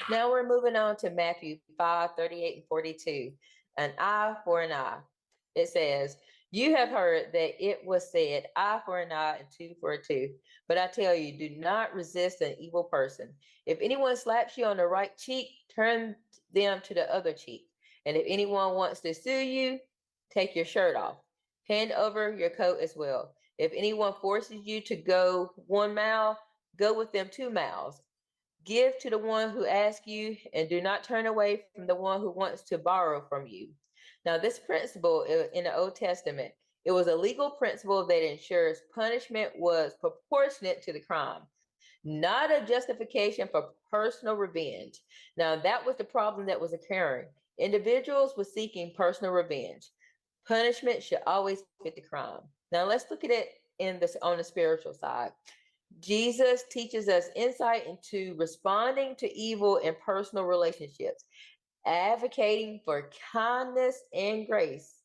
Now we're moving on to Matthew 5:38 and 42. An eye for an eye. It says, "You have heard that it was said, eye for an eye and tooth for a tooth. But I tell you, do not resist an evil person. If anyone slaps you on the right cheek, turn them to the other cheek. And if anyone wants to sue you, take your shirt off. Hand over your coat as well. If anyone forces you to go 1 mile, go with them 2 miles. Give to the one who asks you, and do not turn away from the one who wants to borrow from you." Now, this principle in the Old Testament, it was a legal principle that ensures punishment was proportionate to the crime, not a justification for personal revenge. Now, that was the problem that was occurring. Individuals were seeking personal revenge. Punishment should always fit the crime. Now, let's look at it in this on the spiritual side. Jesus teaches us insight into responding to evil in personal relationships, advocating for kindness and grace.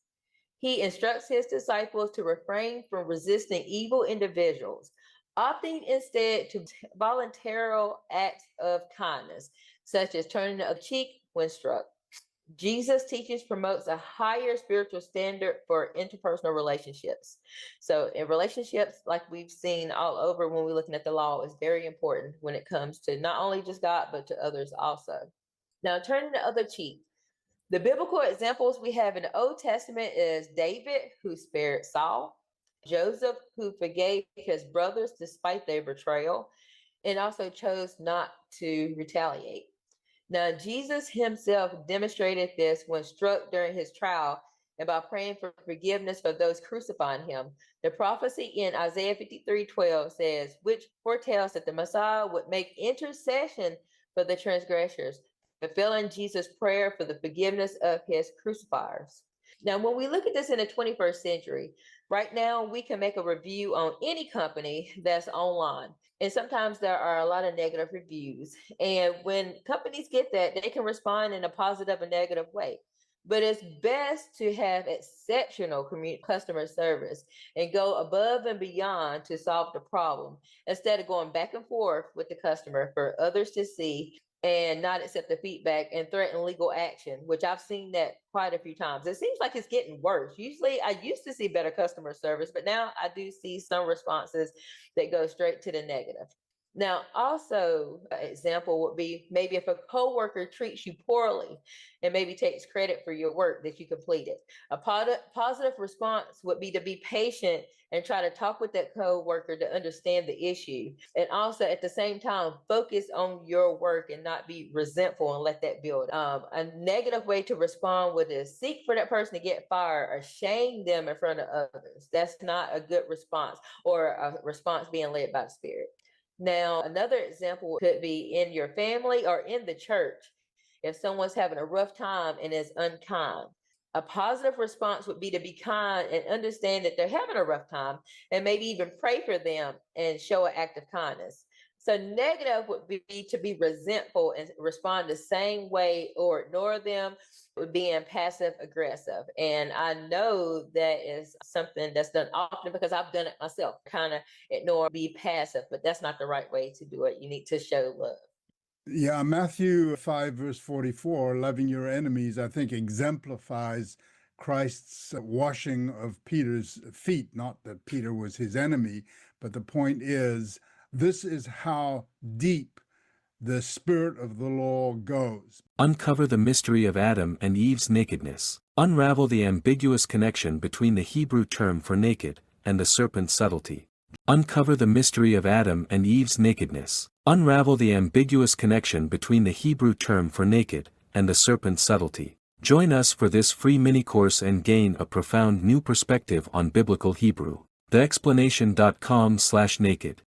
He instructs his disciples to refrain from resisting evil individuals, opting instead to voluntary acts of kindness, such as turning a cheek when struck. Jesus teaches promotes a higher spiritual standard for interpersonal relationships. So in relationships, like we've seen all over when we're looking at the law, is very important when it comes to not only just God, but to others also. Now turning the other cheek. The biblical examples we have in the Old Testament is David, who spared Saul, Joseph, who forgave his brothers despite their betrayal, and also chose not to retaliate. Now, Jesus himself demonstrated this when struck during his trial and by praying for forgiveness for those crucifying him. The prophecy in Isaiah 53:12 says, which foretells that the Messiah would make intercession for the transgressors, fulfilling Jesus' prayer for the forgiveness of his crucifiers. Now, when we look at this in the 21st century, right now we can make a review on any company that's online. And sometimes there are a lot of negative reviews. And when companies get that, they can respond in a positive and negative way. But it's best to have exceptional customer service and go above and beyond to solve the problem instead of going back and forth with the customer for others to see and not accept the feedback and threaten legal action, which I've seen that quite a few times. It seems like it's getting worse. Usually I used to see better customer service, but now I do see some responses that go straight to the negative. Now, also, an example would be maybe if a coworker treats you poorly and maybe takes credit for your work that you completed. A positive response would be to be patient and try to talk with that coworker to understand the issue. And also, at the same time, focus on your work and not be resentful and let that build. A negative way to respond would is seek for that person to get fired or shame them in front of others. That's not a good response or a response being led by the Spirit. Now, another example could be in your family or in the church. If someone's having a rough time and is unkind, a positive response would be to be kind and understand that they're having a rough time and maybe even pray for them and show an act of kindness. So, negative would be to be resentful and respond the same way or ignore them, being passive aggressive. And I know that is something that's done often because I've done it myself, kind of ignore, be passive, but that's not the right way to do it. You need to show love. Yeah, Matthew 5, verse 44, loving your enemies, I think exemplifies Christ's washing of Peter's feet. Not that Peter was his enemy, but the point is, this is how deep the spirit of the law goes. Uncover the mystery of Adam and Eve's nakedness. Unravel the ambiguous connection between the Hebrew term for naked and the serpent's subtlety. Uncover the mystery of Adam and Eve's nakedness. Unravel the ambiguous connection between the Hebrew term for naked and the serpent's subtlety. Join us for this free mini-course and gain a profound new perspective on Biblical Hebrew. TheExplanation.com/naked